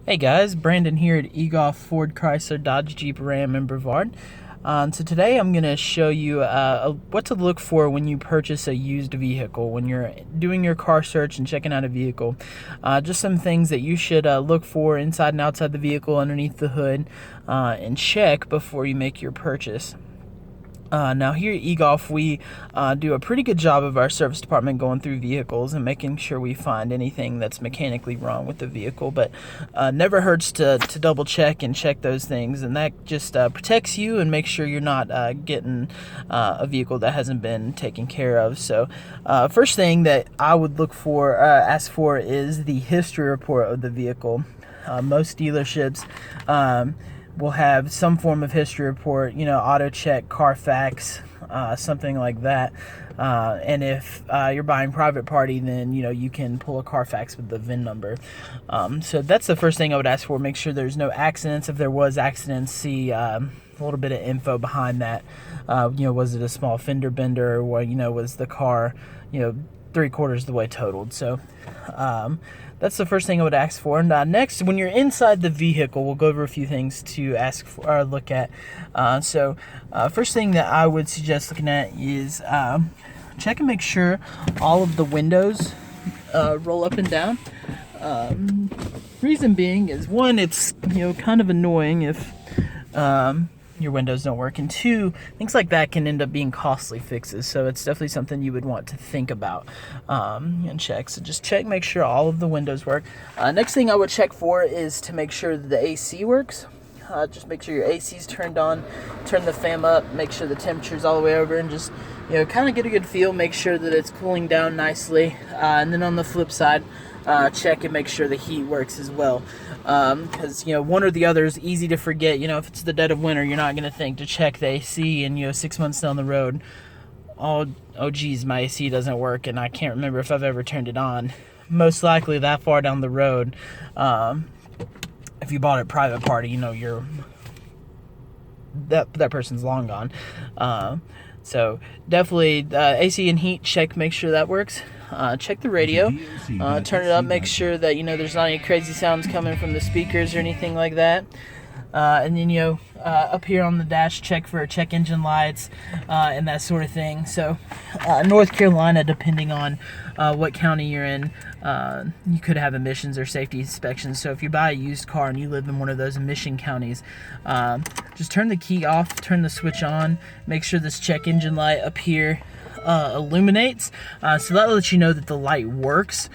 Hey guys, Brandon here at Egoff Ford Chrysler Dodge Jeep Ram in Brevard. So today I'm going to show you what to look for when you purchase a used vehicle, when you're doing your car search and checking out a vehicle. Just some things that you should look for inside and outside the vehicle, underneath the hood, and check before you make your purchase. Now here at Egoff, we do a pretty good job of our service department going through vehicles and making sure we find anything that's mechanically wrong with the vehicle, but never hurts to double check and check those things, and that just protects you and makes sure you're not getting a vehicle that hasn't been taken care of. So first thing that I would ask for is the history report of the vehicle. Most dealerships will have some form of history report, auto check, Carfax, something like that. And if you're buying private party, then you can pull a Carfax with the VIN number. So that's the first thing I would ask for. Make sure there's no accidents. If there was accidents, see a little bit of info behind that. Was it a small fender bender, or was the car 3/4 of the way totaled? So that's the first thing I would ask for. And next, when you're inside the vehicle, we'll go over a few things to ask for or look at. First thing that I would suggest looking at is check and make sure all of the windows roll up and down. Reason being is, one, it's kind of annoying if your windows don't work, and two, things like that can end up being costly fixes, so it's definitely something you would want to think about and check. So just check, make sure all of the windows work. Next thing I would check for is to make sure that the AC works. Just make sure your AC's turned on, turn the fan up, make sure the temperature's all the way over, and just kind of get a good feel, make sure that it's cooling down nicely. And then on the flip side, check and make sure the heat works as well, because one or the other is easy to forget. If it's the dead of winter, you're not going to think to check the AC, and 6 months down the road, oh geez, my AC doesn't work and I can't remember if I've ever turned it on. Most likely that far down the road, if you bought it private party, you're that person's long gone. So definitely AC and heat, check, make sure that works. Check the radio, turn it up, make sure that there's not any crazy sounds coming from the speakers or anything like that. And then up here on the dash, check for check engine lights and that sort of thing. So North Carolina, depending on what county you're in, you could have emissions or safety inspections. So if you buy a used car and you live in one of those emission counties, just turn the key off, turn the switch on, make sure this check engine light up here illuminates, so that lets you know that the light works,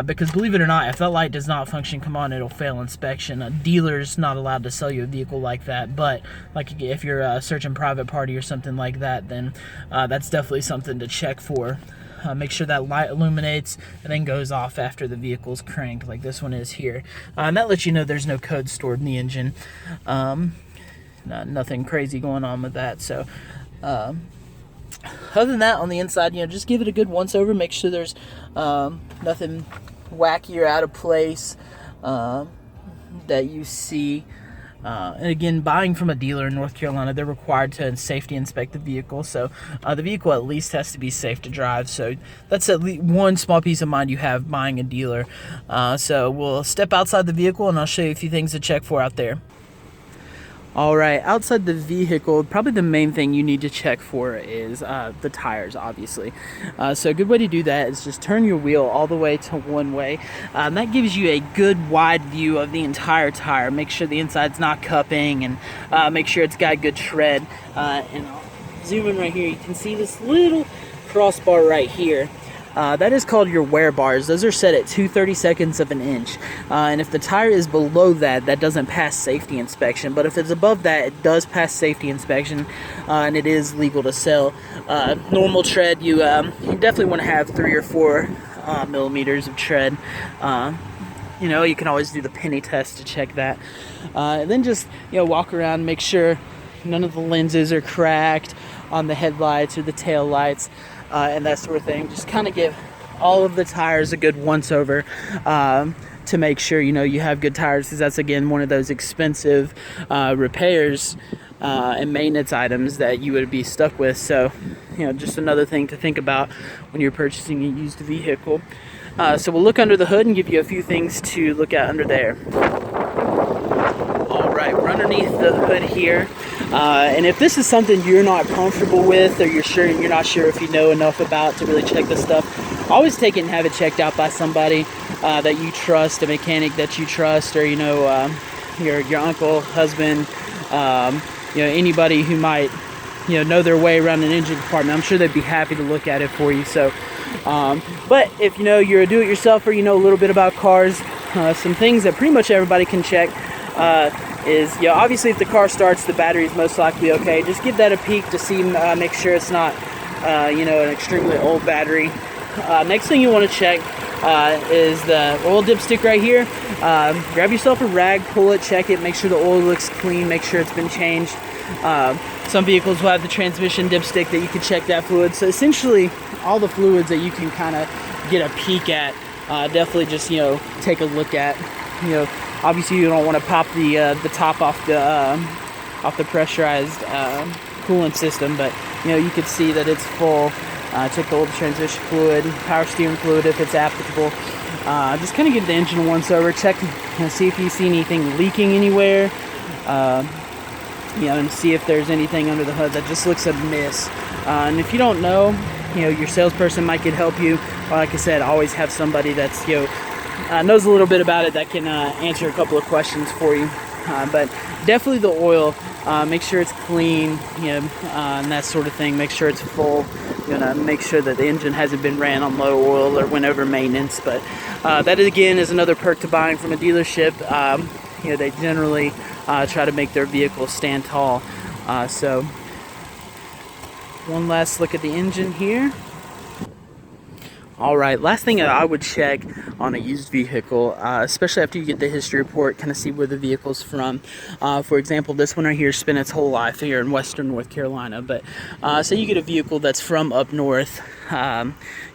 because believe it or not, if that light does not function, come on, it'll fail inspection. A dealer's not allowed to sell you a vehicle like that, but like if you're searching private party or something like that, then that's definitely something to check for. Make sure that light illuminates and then goes off after the vehicle's cranked, like this one is here, and that lets you know there's no code stored in the engine. Nothing crazy going on with that. So other than that, on the inside, just give it a good once over. Make sure there's nothing wacky or out of place that you see. And again, buying from a dealer in North Carolina, they're required to safety inspect the vehicle. So the vehicle at least has to be safe to drive. So that's at least one small piece of mind you have buying a dealer. So we'll step outside the vehicle and I'll show you a few things to check for out there. All right, outside the vehicle, probably the main thing you need to check for is the tires, obviously. So a good way to do that is just turn your wheel all the way to one way. And that gives you a good wide view of the entire tire. Make sure the inside's not cupping, and make sure it's got good tread. And I'll zoom in right here. You can see this little crossbar right here. That is called your wear bars. Those are set at 2/32 of an inch. And if the tire is below that, that doesn't pass safety inspection. But if it's above that, it does pass safety inspection, and it is legal to sell. Normal tread, you definitely want to have 3 or 4 millimeters of tread. You can always do the penny test to check that. And then just walk around, make sure none of the lenses are cracked on the headlights or the tail lights. And that sort of thing. Just kind of give all of the tires a good once over to make sure you have good tires, because that's again one of those expensive repairs and maintenance items that you would be stuck with. So just another thing to think about when you're purchasing a used vehicle. So we'll look under the hood and give you a few things to look at under there. Alright, we're underneath the hood here. And if this is something you're not comfortable with, or you're not sure if you know enough about to really check this stuff, always take it and have it checked out by somebody that you trust, a mechanic that you trust, or your uncle, husband, anybody who might know their way around an engine compartment. I'm sure they'd be happy to look at it for you. So but if you're a do-it-yourselfer, a little bit about cars, some things that pretty much everybody can check is obviously if the car starts, the battery is most likely okay. Just give that a peek to see, make sure it's not an extremely old battery. Next thing you want to check is the oil dipstick right here. Grab yourself a rag, pull it, check it, make sure the oil looks clean, make sure it's been changed. Some vehicles will have the transmission dipstick that you can check that fluid. So essentially all the fluids that you can kind of get a peek at, definitely just take a look at. Obviously you don't want to pop the top off the pressurized coolant system, but you can see that it's full. Check the oil transmission fluid, power steering fluid if it's applicable. Just kind of give the engine a once over, check, see if you see anything leaking anywhere, and see if there's anything under the hood that just looks amiss. And if you don't know, your salesperson might could help you. Or like I said, always have somebody that's knows a little bit about it that can answer a couple of questions for you. But definitely the oil, make sure it's clean, and that sort of thing. Make sure it's full. Make sure that the engine hasn't been ran on low oil or went over maintenance. But that again is another perk to buying from a dealership. They generally try to make their vehicles stand tall. So one last look at the engine here. Alright, last thing I would check on a used vehicle, especially after you get the history report, kind of see where the vehicle's from. For example, this one right here spent its whole life here in western North Carolina, but say you get a vehicle that's from up north,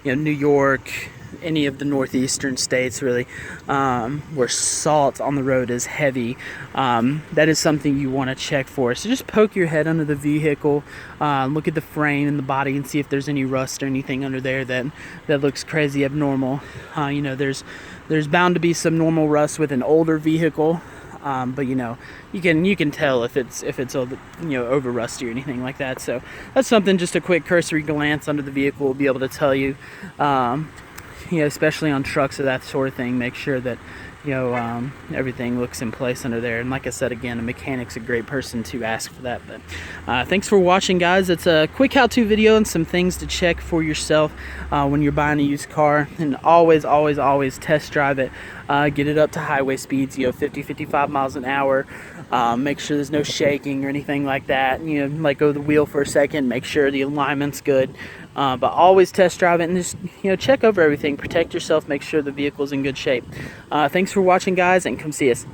New York, any of the northeastern states really, where salt on the road is heavy, that is something you want to check for. So just poke your head under the vehicle, look at the frame and the body and see if there's any rust or anything under there that looks crazy abnormal. There's bound to be some normal rust with an older vehicle, but you can tell if it's over rusty or anything like that. So that's something, just a quick cursory glance under the vehicle will be able to tell you. Especially on trucks or that sort of thing, make sure that everything looks in place under there. And like I said, again, a mechanic's a great person to ask for that. But thanks for watching, guys. It's a quick how-to video and some things to check for yourself when you're buying a used car. And always test drive it. Get it up to highway speeds, 50, 55 miles an hour. Make sure there's no shaking or anything like that. Let go of the wheel for a second, make sure the alignment's good. But always test drive it and just check over everything, protect yourself, make sure the vehicle's in good shape. Thanks for watching, guys, and come see us.